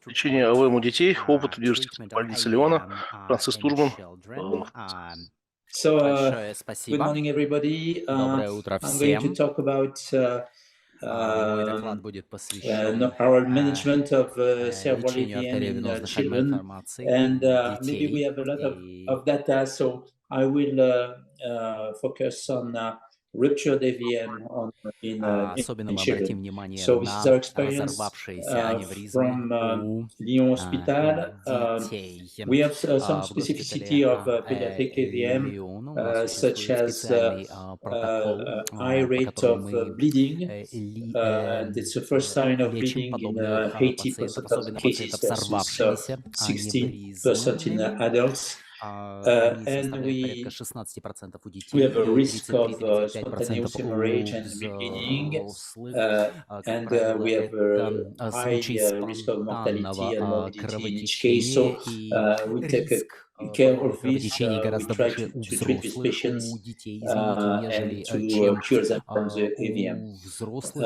Лечение АВМ у детей. Опыт университетской больницы Лиона. Франциск Туржман. So, Большое good спасибо. morning, everybody. Доброе утро I'm going to всем. talk about Мой доклад будет посвящен our management of cerebral лечению AVM in артериовенозных children, малформаций and у maybe we детей. have a lot И of data, so I will focus on ruptured AVM in особенно мы children. обратим внимание So this is на our experience разорвавшиеся аневризмы from у Lyon Hospital. детей. We have some В specificity of pediatric AVM, Лион у нас such существует as специальный протокол, high по rate которому of мы bleeding, and it's the first sign of лечим bleeding in подобных 80% пациентов, of the особенно cases пациентов с versus сорвавшимися 60% in аневризмами. adults. Они And составляют порядка 16% у we детей have a и risk of 33-35% spontaneous hemorrhage у and bleeding, взрослых. Как and правило, we have это a случай high risk of mortality and спонтанного morbidity in each case. So кровотечения, и we take риск care подобных of this. кровотечений We гораздо try выше у to treat these взрослых, patients у детей, извините, and нежели to чем cure them from the AVM. у взрослых.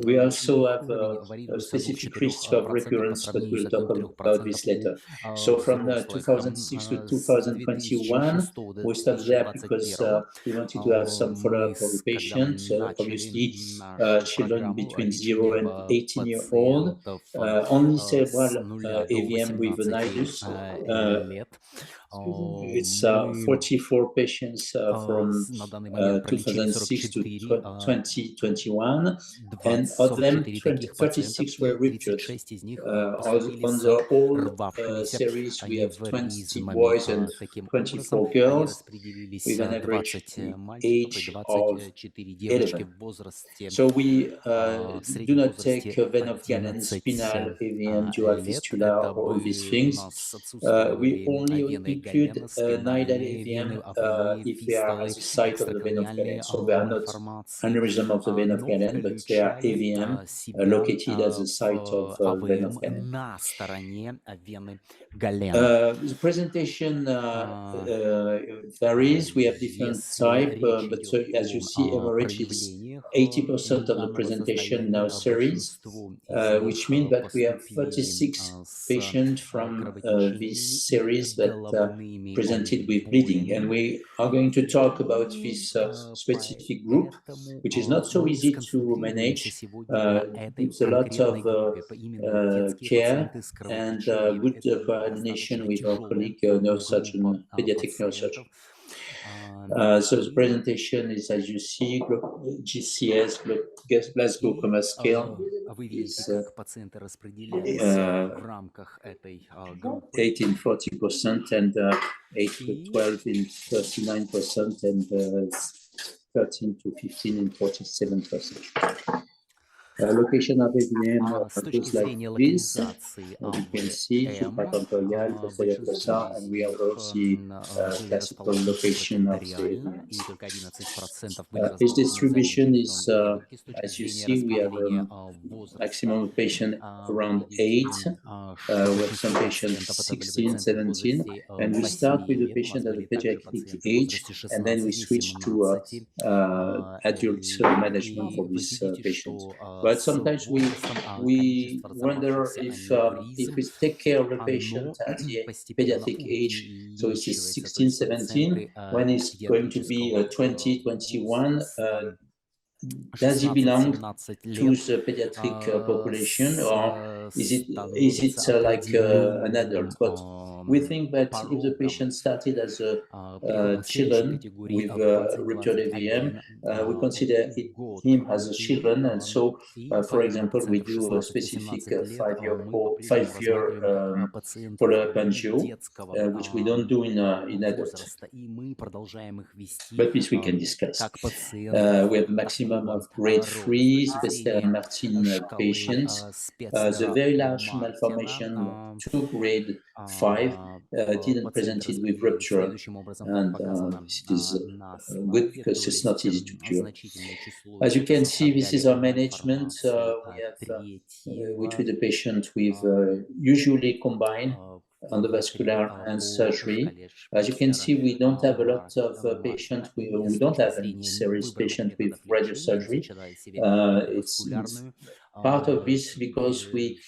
We also have Уровень a варьируется от specific risk of 2-4% по recurrence, but сравнению с we'll talk about 1-3% this later. у So from взрослых. 2006 to С 2021, 2006 до we stopped there because 2021 we wanted to have some мы, follow-up of the когда мы patients. Obviously, начали нашу children программу between 0 лечения and 18-year-old, пациентов only с cerebral 0 до AVM with an 18 IVUS. лет, It's мы 44 patients from на данный момент пролечили 2006 to 44, 2021, and of them, 44 таких пациентов, 36 и were ruptured. 36 из них поступили On с the whole рвавшимися series, we have 20 аневризмами. boys and Таким образом, 24 они girls распределились with an average 20 мальчиков и age of 24 девочки 11. в возрасте, So we в do среднем not take возрасте vein of Galen, 11 spinal, AVM, dual лет. fistula, Это all these бы у things. нас We отсутствовали only вены include Галена, nidal спинальные AVM вены, апнеи, if they are фистолы, at the site of the vein of Galen. экстракраниальные So they are not малформации, aneurysm of the vein of но Galen, but they are включали AVM себя located at the site of в vein of АВМ Galen. на стороне вены Галена. The presentation varies. We have different type, but so as you see, average is 80% of the presentation now series, which means that we have 36 patients from this series that presented with bleeding. And we are going to talk about this specific group, which is not so easy to manage. It's a lot of care and good coordination with our colleague, neurosurgeon, pediatric neurosurgeon. So the presentation is, as you see, GCS, Glasgow Coma Scale, is 18-40% and 8-12 in 39% and 13-15 in 47%. Location of AVM goes like this. As you can see, supracontorial, posterior fossa, and we have also classical location of the AVMs. Age distribution is, as you see, we have maximum patient around 8, with some patients 16, 17, and we start with the patient at the pediatric age, and then we switch to adult management for this patient. But sometimes we wonder if we take care of the patient at the pediatric age, so it is 16, 17, when it's going to be 20, 21, does he belong to the pediatric population, or is it like an adult? But we think that if the patient started as a children with ruptured AVM, we consider him as a children, and so, for example, we do a specific 5-year follow-up angio, which we don't do in adults. But this we can discuss. We have maximum of grade 3 Spester-Martin patients. The very large malformation, 2 grade 5, didn't present it with rupture, and this is good because it's not easy to cure. As you can see, this is our management. We treat the patient with usually combined endovascular and surgery. As you can see, we don't have a lot of patients. We don't have any serious patient with radiosurgery. It's part of this because we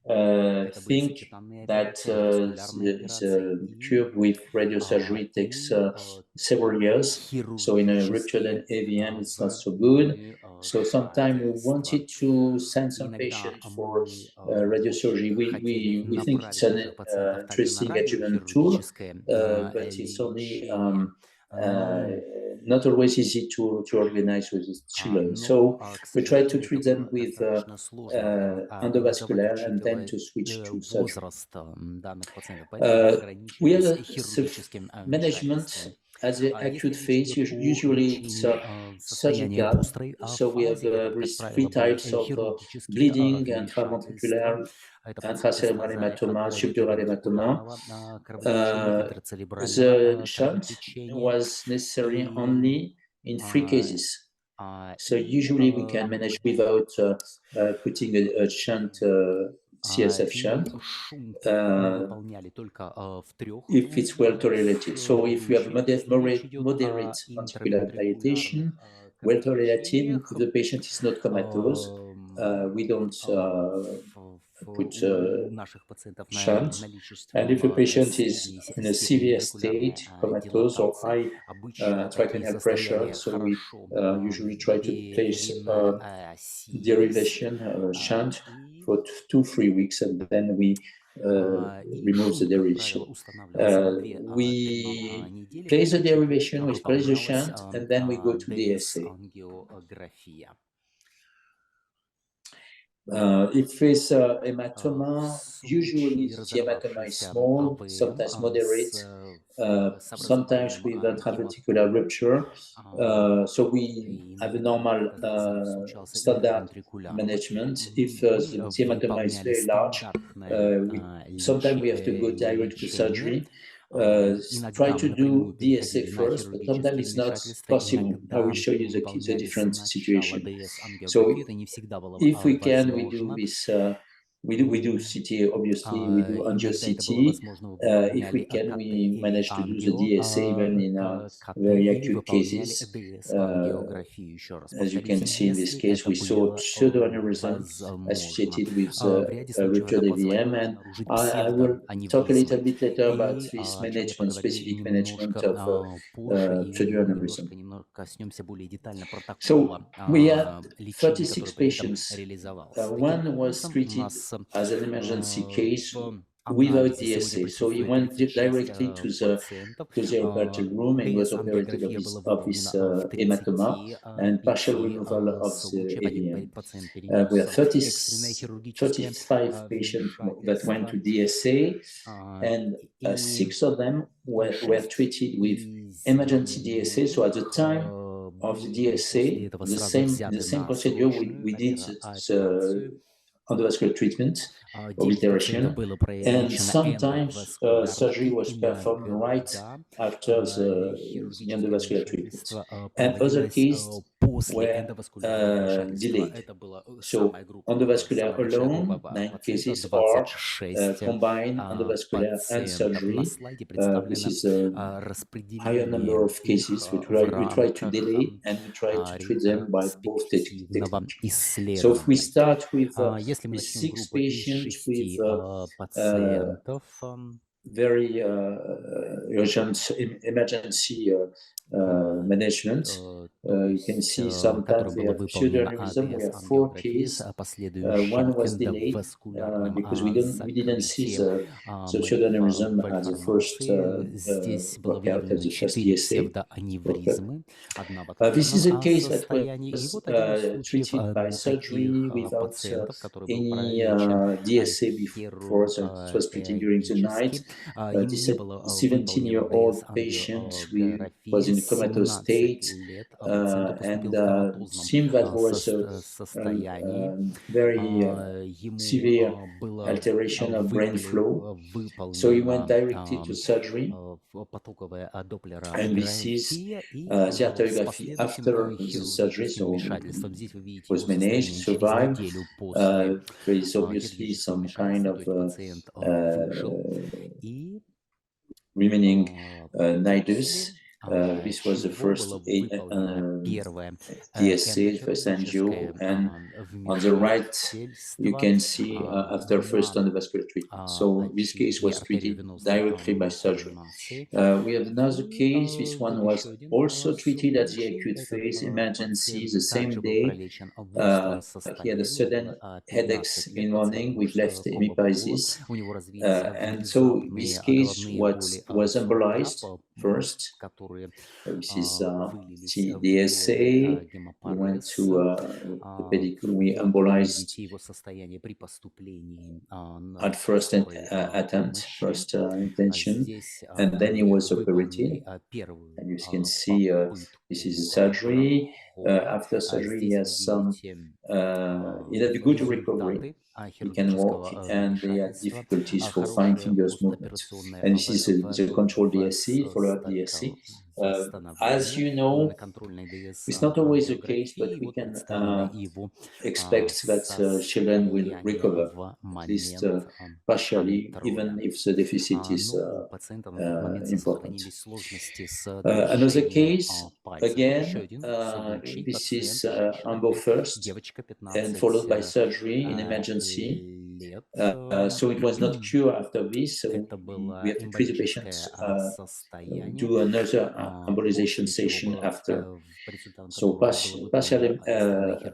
think that the cure with radiosurgery takes several years. So in a ruptured AVM, it's not so good. So sometimes we wanted to send some patients for radiosurgery. We think it's an interesting adjuvant tool, but it's only not always easy to organize with the children. So we try to treat them with endovascular and then to switch to surgery. We have a management as an acute phase. Usually it's surgical. So we have three types of bleeding: intraventricular, intracerebral hematoma, subdural hematoma. The shunt was necessary only in 3 cases. So usually we can manage without putting a shunt, CSF shunt, if it's well tolerated. So if you have moderate ventricular dilatation, well tolerated, if the patient is not comatose, we don't put shunt. And if a patient is in a severe state, comatose or high intracranial pressure, so we usually try to place derivation shunt for 2-3 weeks, and then we remove the derivation. We place the derivation, we place the shunt, and then we go to DSA. If it's hematoma, usually the hematoma is small, sometimes moderate, sometimes with intraventricular rupture. So we have a normal standard management. If the hematoma is very large, sometimes we have to go direct to surgery. Try to do DSA first, but sometimes it's not possible. I will show you the different situation. So if we can, we do this. We do CT, obviously, we do angio-CT. If we can, we manage to do the DSA even in very acute cases. As you can see in this case, we saw pseudoaneurysm associated with ruptured AVM, and I will talk a little bit later about this management, specific management of pseudoaneurysm. So we had 36 patients. One was treated as an emergency case without DSA. So he went directly to the operating room and was operated of his hematoma and partial removal of the AVM. We have 35 patients that went to DSA, and 6 of them were treated with emergency DSA. So at the time of the DSA, the same procedure, we did the endovascular treatment, obliteration, and sometimes surgery was performed right after the endovascular treatment. And other cases were delayed. So endovascular alone, 9 cases, or combined endovascular and surgery. This is a higher number of cases. We try to delay, and we try to treat them by both techniques. So if we start with 6 patients with very urgent emergency management. You can see sometimes we have pseudoaneurysm. We have 4 cases. One was delayed because we didn't see the pseudoaneurysm at the first workout, at the first DSA. This is a case that was treated by surgery without any DSA before, so it was treated during the night. This is a 17-year-old patient who was in a comatose state, and seemed that was a very severe alteration of brain flow. So he went directly to surgery, and this is the arteriography after the surgery. So it was managed, survived. There is obviously some kind of remaining nidus. This was the first первое DSA, first angio, and on the right you can see after first endovascular treatment. So this case was treated directly by surgery. We have another case. This one was also treated at the acute phase, emergency, the same day. He had a sudden headaches in morning with left hemiparesis. And so this case was embolized first. This is the DSA. We went to the pedicle. We embolized at first attempt, first intention, and then he was operated. And you can see this is surgery. After surgery, he has some. He had a good recovery. He can walk, and they had difficulties for fine fingers movement. And this is the control DSC, follow-up DSC. As you know, it's not always the case, but we can expect that children will recover, at least partially, even if the deficit is important. Another case, again, this is Ambo first, and followed by surgery in emergency. So it was not cure after this, so we have to treat the patient, do another embolization session after. So partial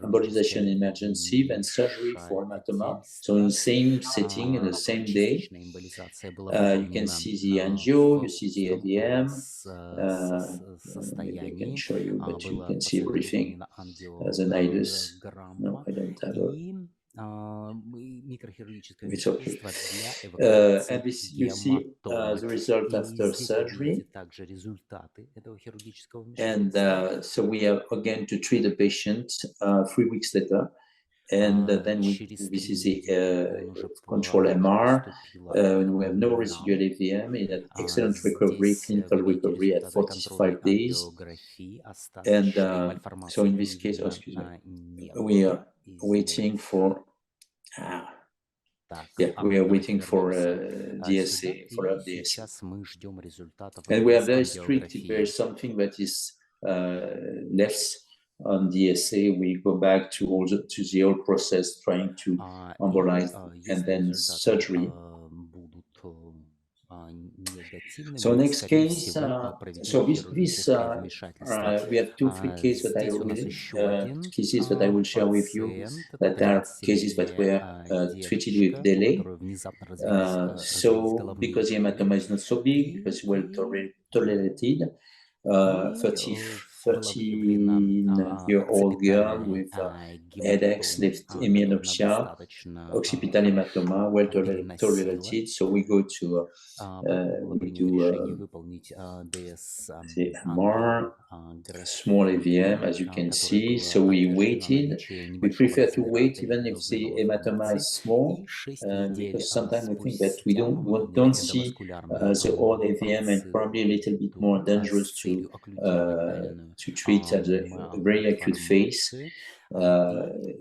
embolization emergency, then surgery for hematoma. So in the same setting, in the same day, you can see the angio, you see the AVM. Maybe I can show you, but you can see everything. The nidus. No, I don't have a. It's okay. And this, you see the result after surgery. And so we have again to treat the patient 3 weeks later. And then this is the control MR. We have no residual AVM. It had excellent recovery, clinical recovery at 45 days. And so in this case, excuse me, we are waiting for we are waiting for DSA, for DSA. And we are very strict. If there is something that is less on DSA, we go back to the whole process, trying to embolize and then surgery. So next case, so this we have 2 free cases that I will share with you, that are cases that were treated with delay. So because the hematoma is not so big, because well tolerated, 13-year-old girl with headaches, left hemianopsia, occipital hematoma, well tolerated. So we go to we do the more small AVM, as you can see. So we waited. We prefer to wait even if the hematoma is small, because sometimes we think that we don't see the whole AVM, and probably a little bit more dangerous to treat at the very acute phase.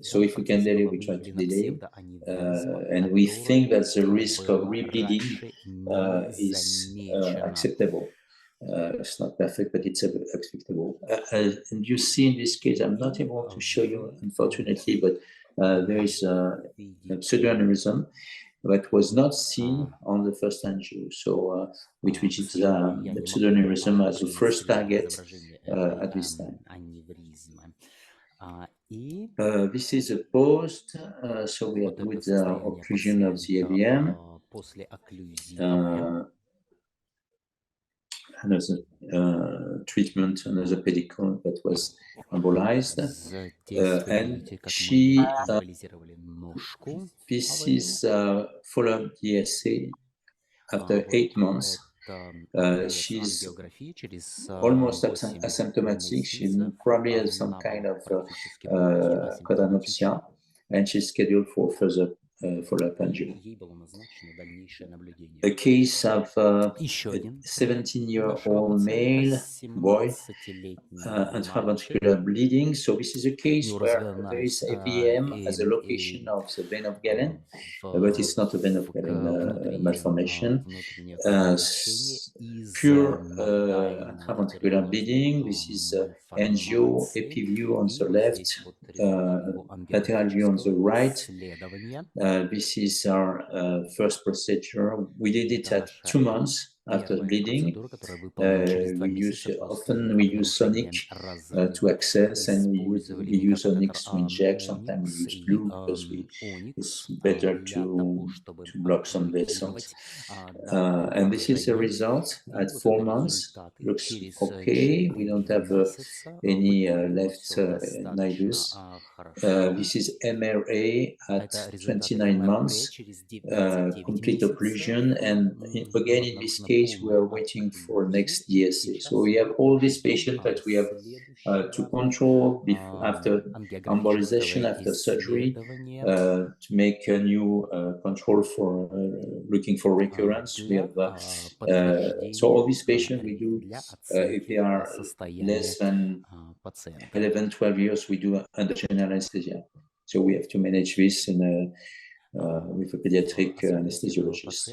So if we can delay, we try to delay. And we think that the risk of rebleeding is acceptable. It's not perfect, but it's acceptable. And you see in this case, I'm not able to show you, unfortunately, but there is a pseudoaneurysm that was not seen on the first angio. So which is the pseudoaneurysm as the first target at this time. This is a post, so we have with the occlusion of the AVM. Another treatment, another pedicle that was embolized, and she. This is follow-up DSA after 8 months. She's almost asymptomatic. She probably has some kind of chodanopsia, and she's scheduled for further follow-up angio. A case of a Еще один 17-year-old male boy, intraventricular bleeding. So this is a case where there is AVM as a location of the vein of Galen, but it's not a vein of Galen malformation. Pure intraventricular bleeding. This is angio, AP view on the left, lateral view on the right. This is our first procedure. We did it at 2 months after bleeding. Often we use sonic to access, and we use onyx to inject. Sometimes we use blue because it's better to block some vessels. And this is the result at 4 months. Looks okay. We don't have any left nidus. This is MRA at 29 months, complete occlusion, and again in this case we are waiting for next DSA. So we have all these patients that we have to control after embolization, after surgery, to make a new control for looking for recurrence. We have so all these patients we do if they are less than 11-12 years, we do under general anesthesia. So we have to manage this in with a pediatric anesthesiologist.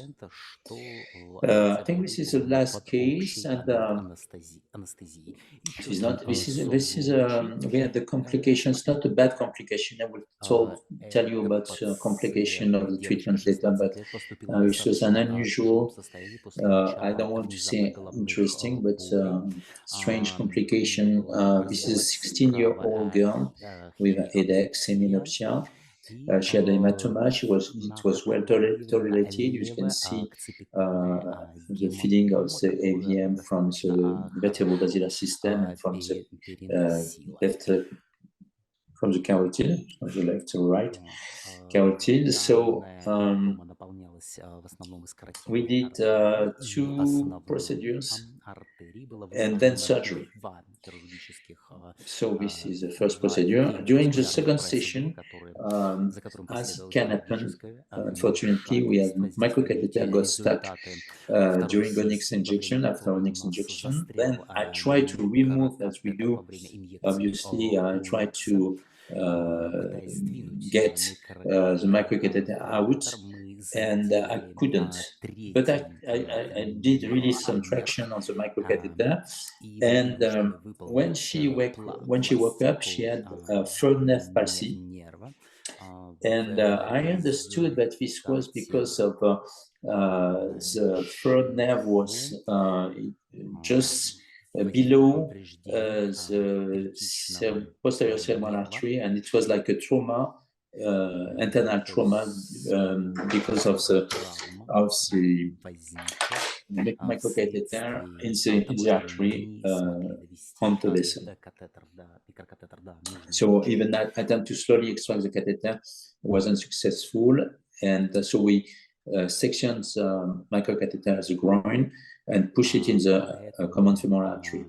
I think this is the last case, and this is we had the complications, not a bad complication. I will tell you about complication of the treatment later, but this was an unusual, I don't want to say interesting, but strange complication. This is a 16-year-old girl with a headache, seminopsia. She had a hematoma. It was well tolerated. You can see the feeding of the AVM from the vertebrobasilar system and from the left, from the carotid, from the left to right carotid. So we did 2 procedures and then surgery. So this is the first procedure. During the second session, as it can happen, unfortunately, we had microcatheter got stuck during onyx injection, after onyx injection. Then I try to remove, as we do, obviously, I try to get the microcatheter out, and I couldn't. But I did release some traction on the microcatheter, and when she woke up, she had a third nerve palsy, and I understood that this was because of the third nerve was just below the posterior cerebral artery, and it was like a trauma, internal trauma, because of the microcatheter in the artery onto this. So even that attempt to slowly extract the catheter wasn't successful, and so we sectioned the microcatheter as a groin and push it in the common femoral artery.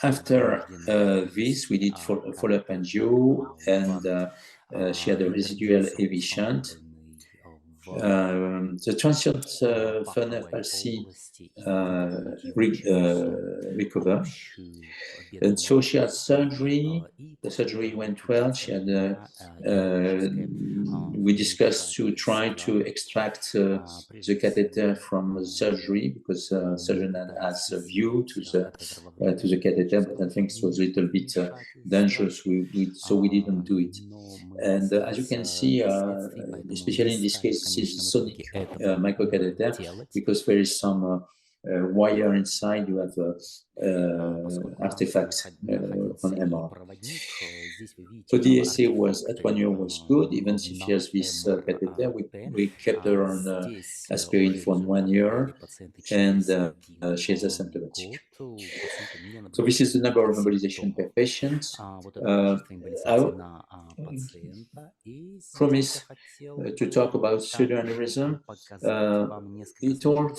After this, we did follow-up angio, and she had a residual AV shunt. The transient third nerve palsy recovered, and so she had surgery. The surgery went well. She had we discussed to try to extract the catheter from the surgery, because surgeon has a view to the catheter, but I think it was a little bit dangerous. So we didn't do it. And as you can see, especially in this case, this is a sonic microcatheter, because there is some wire inside. You have artifacts on MR. So the DSA was at 1 year was good. Even if she has this catheter, we kept her on aspirin for 1 year, and she is asymptomatic. So this is the number of embolization per patient. I promise to talk about pseudoaneurysm.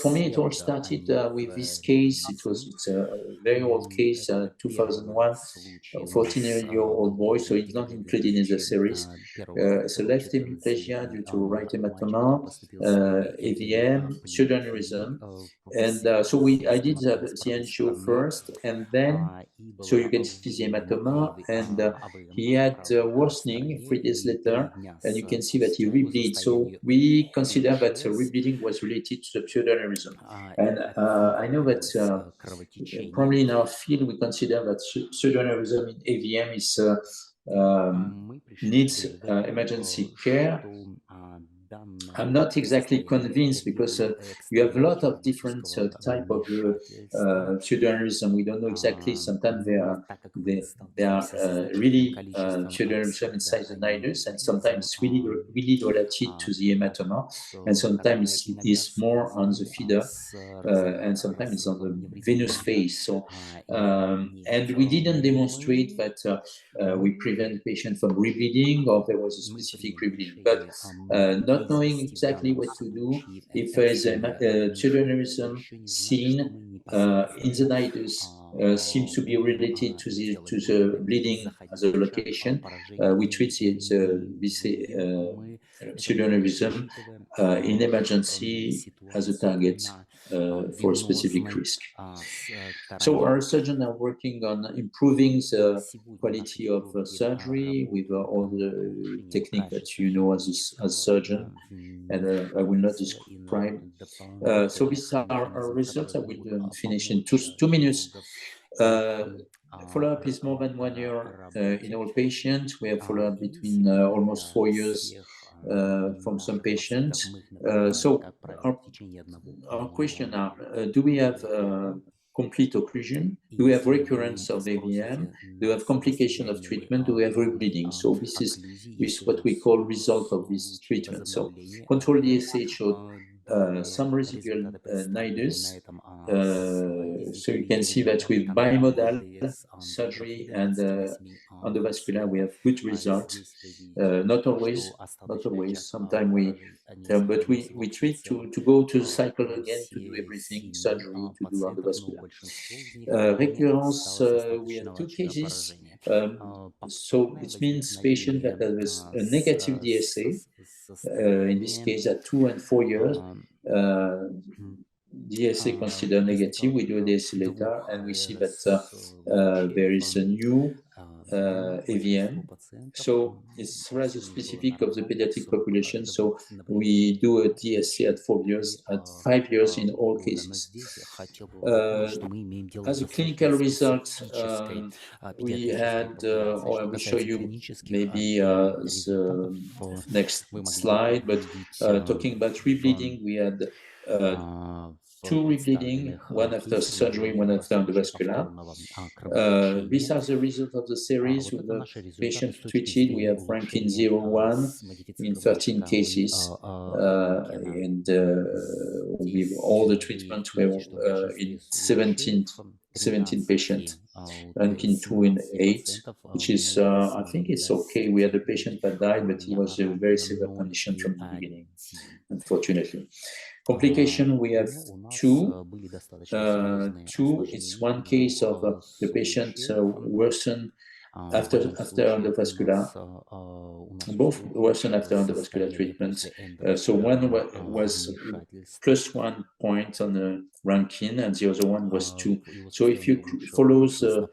For me, it all started with this case. It's a very old case, 2001, a 14-year-old boy, so it's not included in the series. It's a left hemiplegia due to right hematoma, AVM, pseudoaneurysm. And so I did the angio first, and then, so you can see the hematoma, and he had worsening 3 days later, and you can see that he rebleeds. So we consider that rebleeding was related to the pseudoaneurysm. And I know that probably in our field, we consider that pseudoaneurysm in AVM is needs emergency care. I'm not exactly convinced because you have a lot of different type of pseudoaneurysm. We don't know exactly. Sometimes they are really pseudoaneurysm inside the nidus, and sometimes really related to the hematoma, and sometimes it's more on the feeder, and sometimes it's on the venous phase. So, and we didn't demonstrate that we prevent patient from rebleeding or there was a specific rebleeding, but not knowing exactly what to do if there is a pseudoaneurysm seen in the nidus seems to be related to the bleeding as a location. We treat this pseudoaneurysm in emergency as a target for a specific risk. So our surgeons are working on improving the quality of surgery with all the technique that you know as a surgeon, and I will not describe. So these are our results. I will finish in two minutes. Follow-up is more than 1 year in all patients. We have follow-up between almost 4 years from some patients. So our question are, do we have complete occlusion? Do we have recurrence of AVM? Do we have complication of treatment? Do we have rebleeding? So this is what we call result of this treatment. So control DSA showed some residual nidus. So you can see that with bimodal surgery and endovascular, we have good results. Not always. Sometimes but we treat to go to the cycle again, to do everything, surgery, to do endovascular. Recurrence, we have 2 cases. So it means patient that has a negative DSA, in this case at 2 and 4 years. DSA considered negative. We do a DSA later, and we see that there is a new AVM. So it's rather specific of the pediatric population. So we do a DSA at 4 years, at 5 years in all cases. As a clinical result, we had, or I will show you maybe the next slide, but talking about rebleeding, we had 2 rebleeding, one after surgery, one after endovascular. These are the results of the series with the patients treated. We have ranking 0-1 in 13 cases, and with all the treatments we have in 17 patients, ranking 2 in 8, which is, I think it's okay. We had a patient that died, but he was a very severe condition from the beginning, unfortunately. Complication, we have 2. 2, it's one case of the patient worsened after endovascular. Both worsened after endovascular treatment. So one was +1 point on the ranking, and the other one was 2. So if you follow the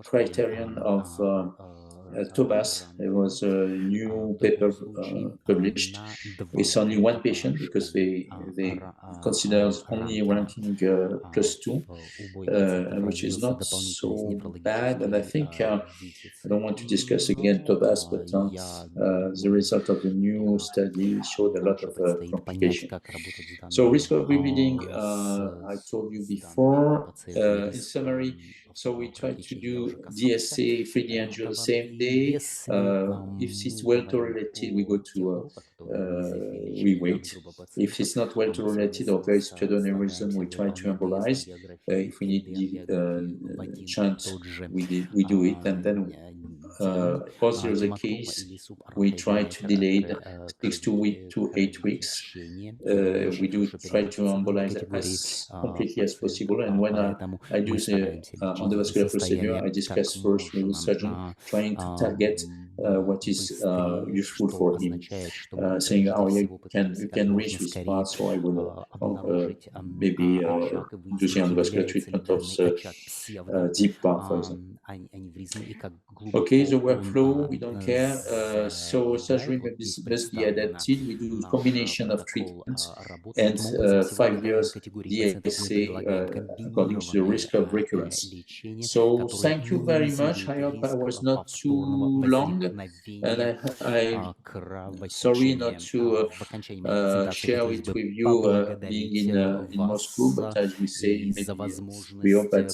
criterion of Tobas, there was a new paper published. It's only 1 patient because they consider only ranking +2, which is not so bad. And I think I don't want to discuss again Tobas, but the result of the new study showed a lot of complications. So risk of rebleeding, I told you before. In summary, so we try to do DSA 3D angio the same day. If it's well tolerated, we go to we wait. If it's not well tolerated or there is pseudoaneurysm, we try to embolize. If we need chance, we do it, and then Because there's a case, we try to delay it 6 to 8 weeks. We do try to embolize as completely as possible. And when I do the endovascular procedure, I discuss first with the surgeon, trying to target what is useful for him, saying, "Oh, you can reach this part, so I will maybe do the endovascular treatment of the deep part, for example." Okay, the workflow, we don't care. So surgery must be adapted. We do a combination of treatments and 5 years DSA according to the risk of recurrence. So thank you very much. I hope I was not too long, and I'm sorry not to share it with you being in Moscow, but as we say, maybe we hope that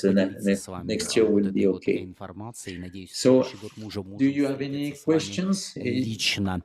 next year will be okay. So, do you have any questions? Лично